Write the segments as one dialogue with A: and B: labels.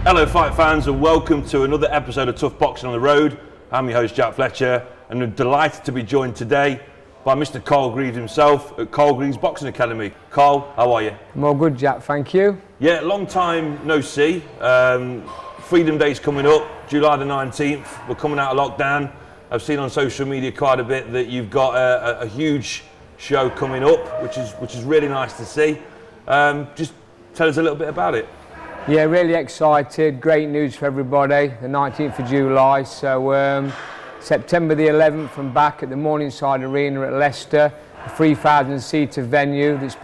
A: Hello fight fans and welcome to another episode of Tough Boxing on the Road. I'm your host Jack Fletcher and I'm delighted to be joined today by Mr. Carl Greaves himself at Carl Greaves Boxing Academy. Carl, how are you?
B: I'm all good, Jack, thank you.
A: Yeah, long time no see. Freedom Day's coming up, July the 19th. We're coming out of lockdown. I've seen on social media quite a bit that you've got a huge show coming up, which is really nice to see. Just tell us a little bit about it.
B: Yeah, really excited. Great news for everybody. The 19th of July. So September the 11th, I'm back at the Morningside Arena at Leicester, a 3,000-seater venue that's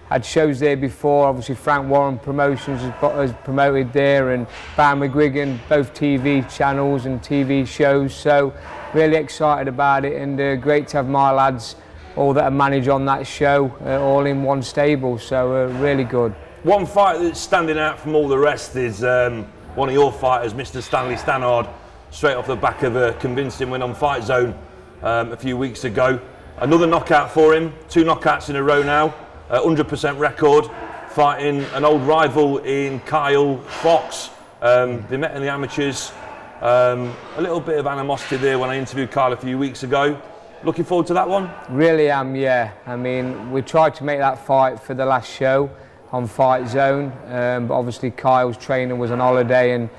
B: had shows there before. Obviously, Frank Warren Promotions has promoted there, and Conor McGregor, both TV channels and TV shows. So really excited about it, and great to have my lads, all that are managed on that show, all in one stable. So really good.
A: One fight that's standing out from all the rest is one of your fighters, Mr. Stanley Standard, straight off the back of a convincing win on Fight Zone a few weeks ago. Another knockout for him, 2 knockouts in a row now, 100% record, fighting an old rival in Kyle Fox. They met in the amateurs. A little bit of animosity there when I interviewed Kyle a few weeks ago. Looking forward to that one? Really
B: am, yeah. I mean, we tried to make that fight for the last show on Fight Zone, but obviously Kyle's trainer was on holiday and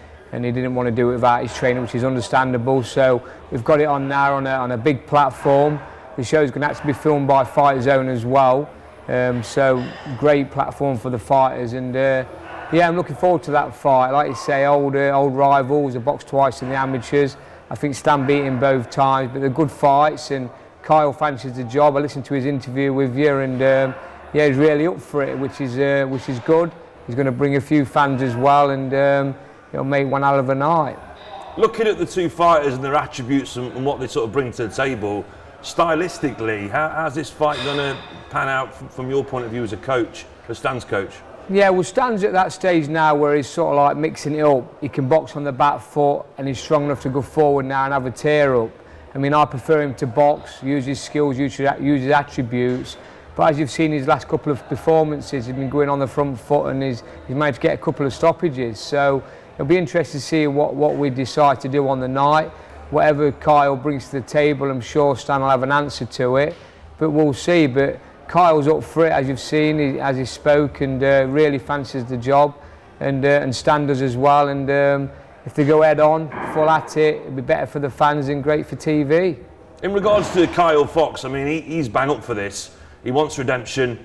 B: he didn't want to do it without his trainer, which is understandable. So we've got it on now on a big platform. The show's going to actually be filmed by Fight Zone as well. So great platform for the fighters, and yeah, I'm looking forward to that fight. Like you say, old rivals. I boxed twice in the amateurs. I think Stan beat him both times, but they're good fights, and Kyle fancies the job. I listened to his interview with you, and yeah, he's really up for it, which is good. He's going to bring a few fans as well, and he'll make one hell of a night.
A: Looking at the two fighters and their attributes and what they sort of bring to the table, stylistically, how's this fight going to pan out from your point of view as a coach, as Stan's coach?
B: Yeah, well, Stan's at that stage now where he's sort of like mixing it up. He can box on the back foot and he's strong enough to go forward now and have a tear up. I mean, I prefer him to box, use his skills, use his attributes. But as you've seen his last couple of performances, he's been going on the front foot and he's managed to get a couple of stoppages. So it'll be interesting to see what we decide to do on the night. Whatever Kyle brings to the table, I'm sure Stan will have an answer to it. But we'll see. But Kyle's up for it, as you've seen, as he spoke, and really fancies the job. And Stan does as well. And if they go head on, full at it, it'll be better for the fans and great for TV.
A: In regards to Kyle Fox, I mean, he's bang up for this. He wants redemption.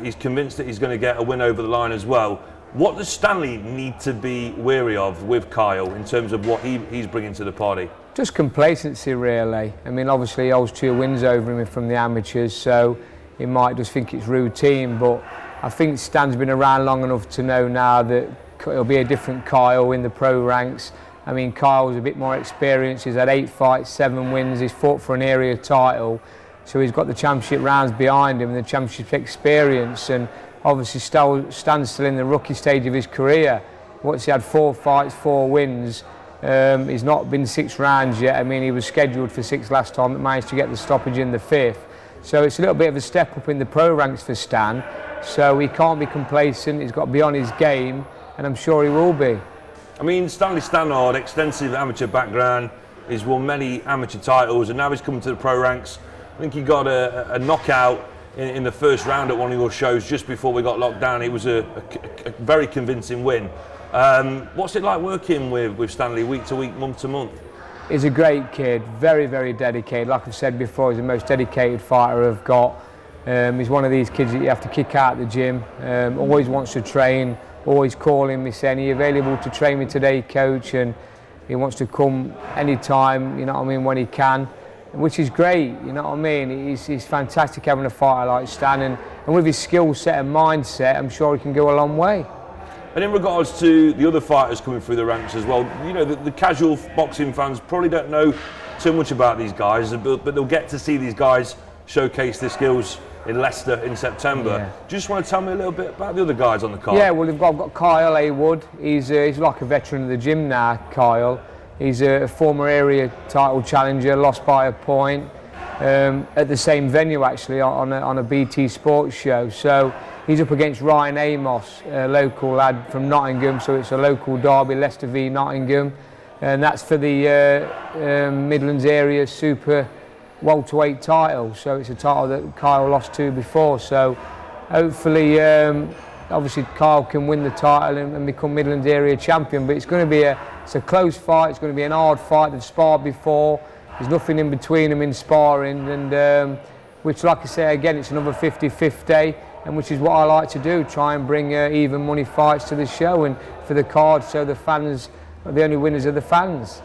A: He's convinced that he's going to get a win over the line as well. What does Stanley need to be wary of with Kyle in terms of what he's bringing to the party?
B: Just complacency, really. I mean, obviously he holds 2 wins over him from the amateurs, so he might just think it's routine. But I think Stan's been around long enough to know now that it'll be a different Kyle in the pro ranks. I mean, Kyle's a bit more experienced. He's had 8 fights, 7 wins. He's fought for an area title. So he's got the championship rounds behind him and the championship experience, and obviously Stan's still in the rookie stage of his career. Once he had 4 fights, 4 wins, he's not been 6 rounds yet. I mean, he was scheduled for 6 last time, but managed to get the stoppage in the 5th. So it's a little bit of a step up in the pro ranks for Stan. So he can't be complacent, he's got to be on his game, and I'm sure he will be.
A: I mean, Stanley Standard, extensive amateur background, he's won many amateur titles, and now he's coming to the pro ranks. I think he got a knockout in the first round at one of your shows just before we got locked down. It was a very convincing win. What's it like working with Stanley week to week, month to month?
B: He's a great kid, very, very dedicated. Like I've said before, he's the most dedicated fighter I've got. He's one of these kids that you have to kick out of the gym. Always wants to train, always calling me saying, "Are you available to train me today, coach?" And he wants to come anytime, you know what I mean, when he can. Which is great, you know what I mean? He's fantastic having a fighter like Stan, and with his skill set and mindset, I'm sure he can go a long way.
A: And in regards to the other fighters coming through the ranks as well, you know, the casual boxing fans probably don't know too much about these guys, but they'll get to see these guys showcase their skills in Leicester in September. Yeah. Do you just want to tell me a little bit about the other guys on the card?
B: Yeah, well, I've got Kyle Haywood. He's like a veteran of the gym now, Kyle. He's a former area title challenger, lost by a point at the same venue actually on a BT Sports show. So He's up against Ryan Amos, a local lad from Nottingham, so it's a local derby, Leicester v Nottingham, and that's for the Midlands area super welterweight title. So it's a title that Kyle lost to before. So hopefully, obviously Kyle can win the title and become Midlands area champion. But it's going to be it's a close fight. It's going to be an hard fight. They've sparred before. There's nothing in between them in sparring, and which, like I say again, it's another 50-50. And which is what I like to do, try and bring even money fights to the show and for the card, so the fans, the only winners are the fans.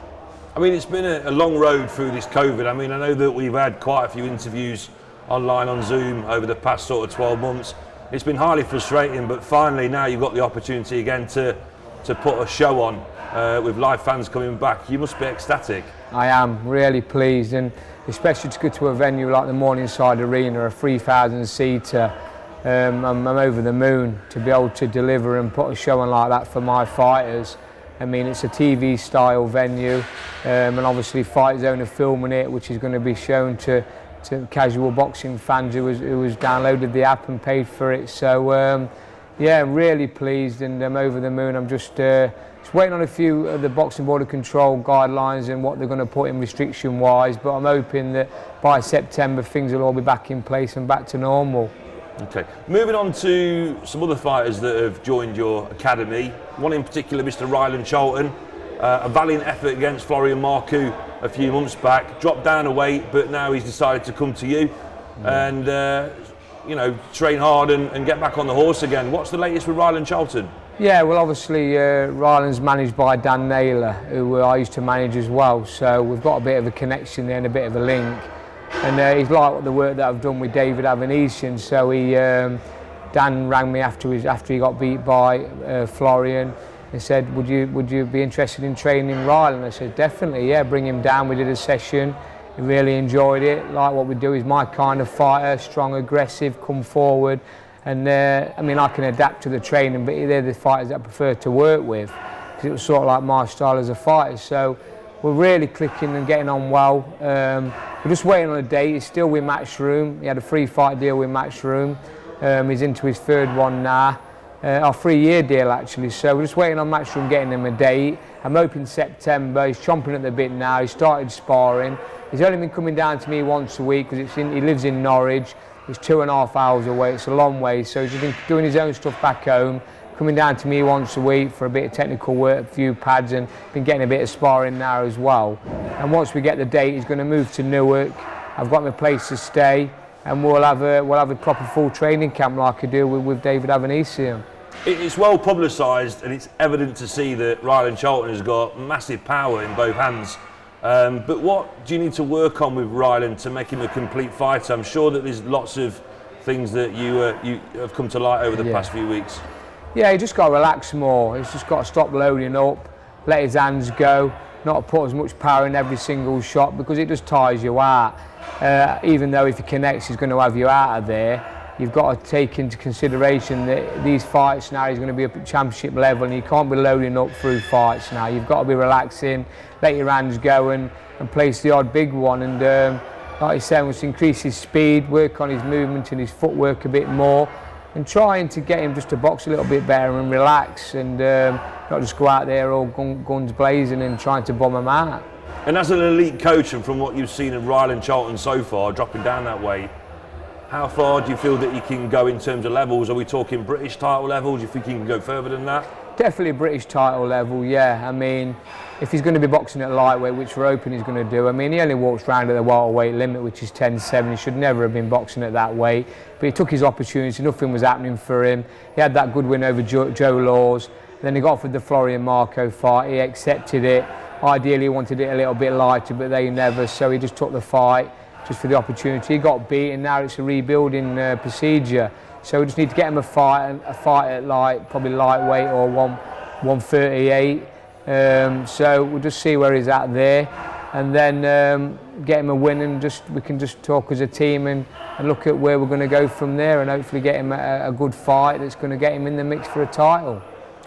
A: I mean, it's been a long road through this COVID. I mean, I know that we've had quite a few interviews online on Zoom over the past sort of 12 months. It's been highly frustrating, but finally now you've got the opportunity again to put a show on with live fans coming back. You must be ecstatic. I
B: am really pleased, and especially to go to a venue like the Morningside Arena, a 3,000-seater. I'm over the moon to be able to deliver and put a show on like that for my fighters. I mean, it's a TV style venue, and obviously Fight Zone are filming it, which is going to be shown to casual boxing fans who has downloaded the app and paid for it. So yeah, I'm really pleased, and I'm over the moon. I'm just waiting on a few of the Boxing Board of Control guidelines and what they're going to put in restriction wise, but I'm hoping that by September things will all be back in place and back to normal.
A: Okay, moving on to some other fighters that have joined your academy. One in particular, Mr. Ryland Charlton, a valiant effort against Florian Marcoux a few months back. Dropped down a weight, but now he's decided to come to you and you know, train hard and get back on the horse again. What's the latest with Ryland Charlton? Yeah,
B: well, obviously Ryland's managed by Dan Naylor, who I used to manage as well. So we've got a bit of a connection there and a bit of a link. And he's liked the work that I've done with David Avnissian. So Dan rang me after he got beat by Florian and said, would you be interested in training Ryland? I said, definitely, yeah, bring him down. We did a session, he really enjoyed it. Like what we do, he's my kind of fighter, strong, aggressive, come forward. And I mean, I can adapt to the training, but they're the fighters that I prefer to work with, because it was sort of like my style as a fighter. So we're really clicking and getting on well. We're just waiting on a date. He's still with Matchroom. He had a free fight deal with Matchroom. He's into his third one now. Our 3-year deal actually. So we're just waiting on Matchroom getting him a date. I'm hoping September. He's chomping at the bit now. He started sparring. He's only been coming down to me once a week because he lives in Norwich. It's 2.5 hours away. It's a long way. So he's just been doing his own stuff back home, coming down to me once a week for a bit of technical work, a few pads, and been getting a bit of sparring now as well. And once we get the date, he's going to move to Newark. I've got him a place to stay, and we'll have a proper full training camp like I do with David Avnissian.
A: It's well publicised, and it's evident to see that Ryland Charlton has got massive power in both hands. But what do you need to work on with Ryland to make him a complete fighter? I'm sure that there's lots of things that you have come to light over the past few weeks.
B: Yeah, he just got to relax more. He's just got to stop loading up, let his hands go, not put as much power in every single shot, because it just tires you out. Even though if he connects, he's going to have you out of there. You've got to take into consideration that these fights now he's going to be up at championship level, and you can't be loading up through fights now. You've got to be relaxing, let your hands go and place the odd big one. And like I said, we must increase his speed, work on his movement and his footwork a bit more, and trying to get him just to box a little bit better and relax, and not just go out there all guns blazing and trying to bomb him out.
A: And as an elite coach, and from what you've seen of Ryland Charlton so far, dropping down that way, how far do you feel that he can go in terms of levels? Are we talking British title level? Do you think he can go further than that?
B: Definitely British title level, yeah. I mean, if he's going to be boxing at lightweight, which we're hoping he's going to do. I mean, he only walks round at the welterweight limit, which is 10.7. He should never have been boxing at that weight. But he took his opportunity. Nothing was happening for him. He had that good win over Joe Laws. Then he got offered the Florian Marcoux fight. He accepted it. Ideally, he wanted it a little bit lighter, but they never. So he just took the fight just for the opportunity. He got beaten. Now it's a rebuilding procedure. So we just need to get him a fight at probably lightweight or 138. So we'll just see where he's at there, and then get him a win, and we can just talk as a team and look at where we're going to go from there, and hopefully get him a good fight that's going to get him in the mix for a title.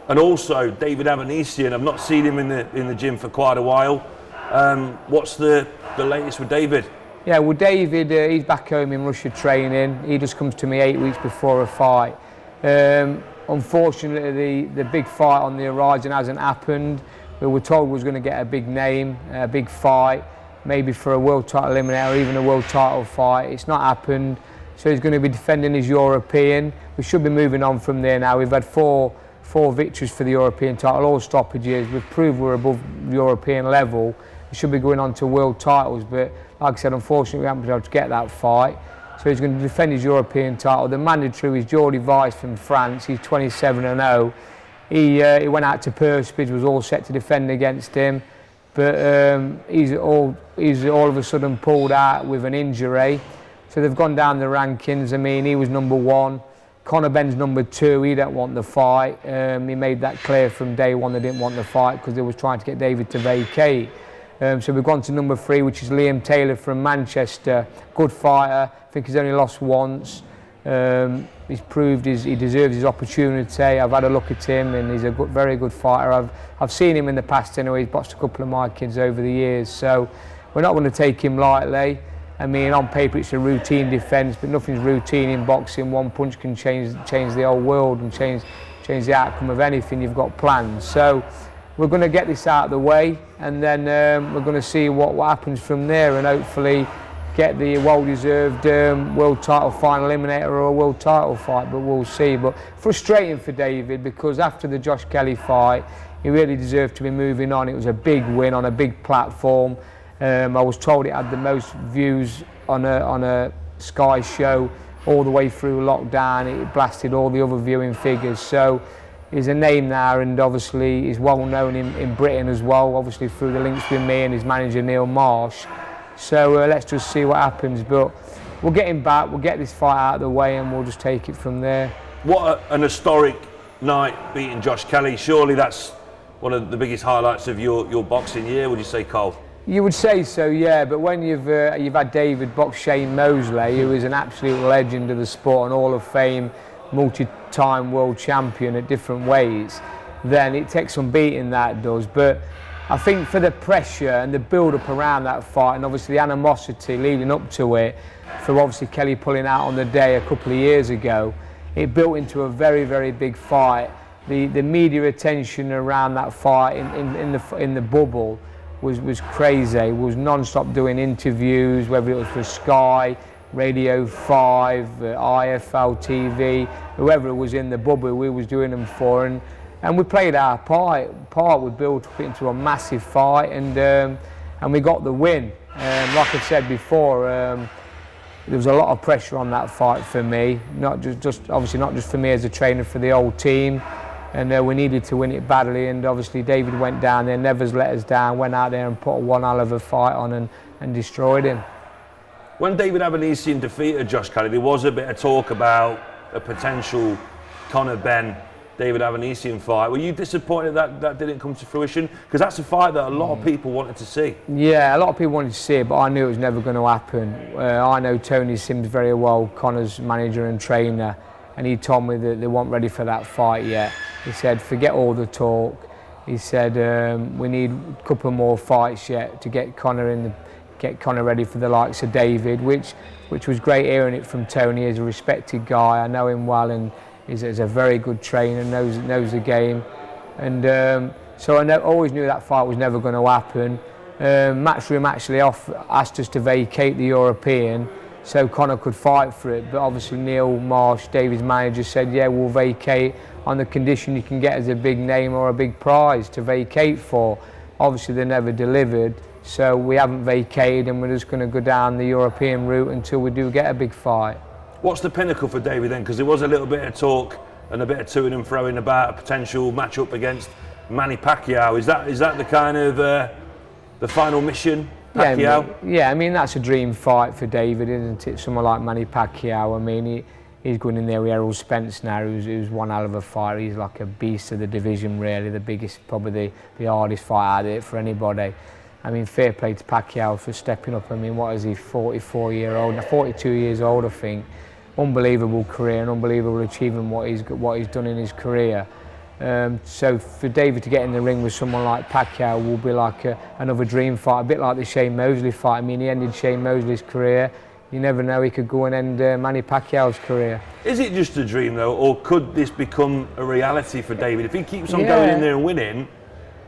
A: And also David Avnissian, I've not seen him in the gym for quite a while. What's the latest with David?
B: Yeah, well, David, he's back home in Russia training. He just comes to me 8 weeks before a fight. Unfortunately, the big fight on the horizon hasn't happened. We were told we was going to get a big name, a big fight, maybe for a world title eliminator or even a world title fight. It's not happened, so he's going to be defending his European. We should be moving on from there now. We've had four victories for the European title, all stoppages. We've proved we're above European level. We should be going on to world titles, but like I said, unfortunately we haven't been able to get that fight. So he's going to defend his European title. The mandatory is Jordi Weiss from France. He's 27-0. He went out to Perspids, was all set to defend against him, but he's all of a sudden pulled out with an injury. So they've gone down the rankings. I mean, he was number 1. Conor Benn's number 2. He don't want the fight. He made that clear from day one. They didn't want the fight because they was trying to get David to vacate. So we've gone to number 3, which is Liam Taylor from Manchester. Good fighter. I think he's only lost once. He's proved he deserves his opportunity. I've had a look at him, and he's a very good fighter. I've seen him in the past anyway. He's boxed a couple of my kids over the years, so we're not going to take him lightly. I mean, on paper it's a routine defence, but nothing's routine in boxing. One punch can change the whole world and change the outcome of anything you've got planned. So we're going to get this out of the way, and then we're going to see what happens from there, and hopefully get the well-deserved world title final eliminator or a world title fight, but we'll see. But frustrating for David, because after the Josh Kelly fight, he really deserved to be moving on. It was a big win on a big platform. I was told it had the most views on a Sky show all the way through lockdown. It blasted all the other viewing figures. So he's a name now, and obviously he's well known in Britain as well, obviously through the links with me and his manager Neil Marsh. So let's just see what happens, but we'll get him back, we'll get this fight out of the way, and we'll just take it from there.
A: What an historic night beating Josh Kelly. Surely that's one of the biggest highlights of your boxing year, would you say, Cole?
B: You would say so, yeah, but when you've had David box Shane Mosley, who is an absolute legend of the sport and Hall of Fame, multi-time world champion at different ways, then it takes some beating, that does. But I think for the pressure and the build-up around that fight, and obviously the animosity leading up to it, for obviously Kelly pulling out on the day a couple of years ago, it built into a very, very big fight. The media attention around that fight in the bubble was crazy. It was non-stop doing interviews, whether it was for Sky, Radio 5, IFL TV, whoever was in the bubble, we was doing them for. And we played our part. We built up into a massive fight, and we got the win. Like I said before, there was a lot of pressure on that fight for me. Not just obviously not just for me as a trainer, for the whole team. And we needed to win it badly. And obviously David went down there, never let us down. Went out there and put one hell of a fight on and destroyed him.
A: When David Avnissian defeated Josh Kelly, there was a bit of talk about a potential Conor Benn David Avnissian fight. Were you disappointed that didn't come to fruition? Because that's a fight that a lot of people wanted to see. Yeah,
B: a lot of people wanted to see it, but I knew it was never going to happen. I know Tony Sims very well, Conor's manager and trainer, and he told me that they weren't ready for that fight yet. He said, forget all the talk. He said, we need a couple more fights yet to get Conor ready for the likes of David, which was great hearing it from Tony. He's a respected guy. I know him well, and he's a very good trainer, knows the game, and so I always knew that fight was never going to happen. Matchroom actually asked us to vacate the European so Conor could fight for it, but obviously Neil Marsh, David's manager, said yeah, we'll vacate on the condition you can get as a big name or a big prize to vacate for. Obviously they never delivered, so we haven't vacated, and we're just going to go down the European route until we do get a big fight.
A: What's the pinnacle for David then? Because there was a little bit of talk and a bit of toing and throwing about a potential match-up against Manny Pacquiao. Is that the kind of the final mission, Pacquiao?
B: Yeah, I mean that's a dream fight for David, isn't it? Someone like Manny Pacquiao. I mean he's going in there with Errol Spence now, who's one hell of a fighter. He's like a beast of the division, really, the biggest, probably the hardest fight out there for anybody. I mean, fair play to Pacquiao for stepping up. I mean, what is he, 44-year-old, 42 years old, I think. Unbelievable career and unbelievable achievement what he's done in his career. So for David to get in the ring with someone like Pacquiao will be like another dream fight, a bit like the Shane Mosley fight. I mean, he ended Shane Mosley's career. you never know, he could go and end Manny Pacquiao's career.
A: Is it just a dream though, or could this become a reality for David? If he keeps on going in there and winning,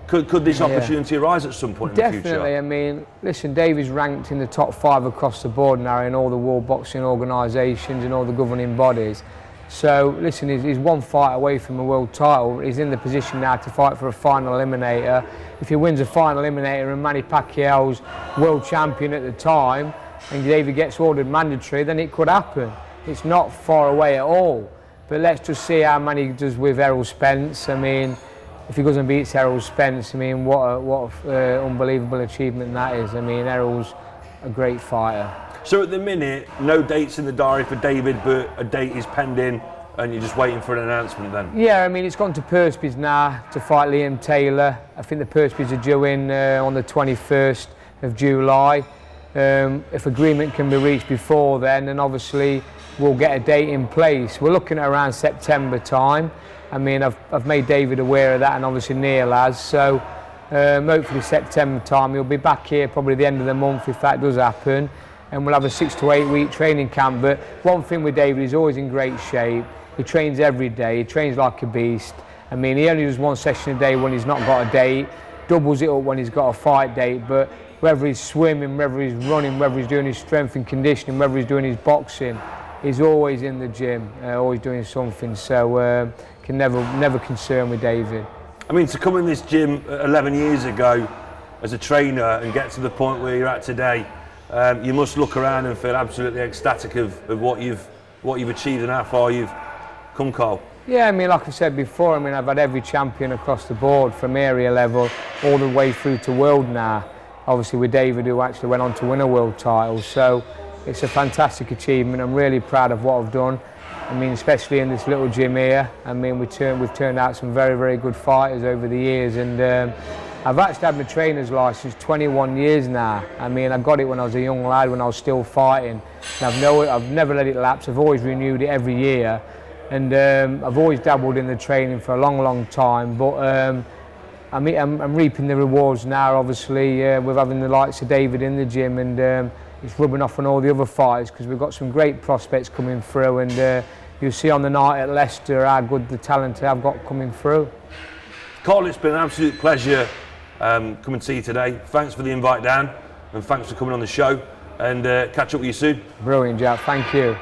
A: could this opportunity arise at some point in the future?
B: Definitely. I mean, listen, David's ranked in the top 5 across the board now in all the world boxing organisations and all the governing bodies. So, listen, he's one fight away from a world title. He's in the position now to fight for a final eliminator. If he wins a final eliminator and Manny Pacquiao's world champion at the time, and David gets ordered mandatory, then it could happen. It's not far away at all. But let's just see how Manny does with Errol Spence. I mean, if he goes and beats Errol Spence, I mean, what an unbelievable achievement that is. I mean, Errol's a great fighter.
A: So at the minute, no dates in the diary for David, but a date is pending and you're just waiting for an announcement then?
B: Yeah, I mean, it's gone to Perspies now to fight Liam Taylor. I think the Perspies are due in on the 21st of July. If agreement can be reached before then obviously we'll get a date in place. We're looking at around September time. I mean, I've made David aware of that, and obviously Neil has. So hopefully September time he'll be back here probably the end of the month if that does happen, and we'll have a 6 to 8 week training camp. But one thing with David, he's always in great shape. He trains every day. He trains like a beast. I mean, he only does 1 session a day when he's not got a date. Doubles it up when he's got a fight date. But whether he's swimming, whether he's running, whether he's doing his strength and conditioning, whether he's doing his boxing, he's always in the gym, always doing something. So can never concern with David.
A: I mean, to come in this gym 11 years ago as a trainer and get to the point where you're at today, you must look around and feel absolutely ecstatic of what you've achieved and how far you've come, Carl.
B: Yeah, I mean, like I said before, I mean, I've had every champion across the board from area level all the way through to world now. Obviously with David, who actually went on to win a world title. So it's a fantastic achievement. I'm really proud of what I've done. I mean, especially in this little gym here. I mean, we've turned out some very, very good fighters over the years, and I've actually had my trainer's license 21 years now. I mean, I got it when I was a young lad, when I was still fighting. And I've never let it lapse. I've always renewed it every year, and I've always dabbled in the training for a long, long time. But I mean, I'm reaping the rewards now, obviously, with having the likes of David in the gym, and it's rubbing off on all the other fighters because we've got some great prospects coming through, and you'll see on the night at Leicester how good the talent I've got coming through.
A: Carl, it's been an absolute pleasure coming to see you today. Thanks for the invite down, and thanks for coming on the show, and catch up with you soon.
B: Brilliant, Jack. Thank you.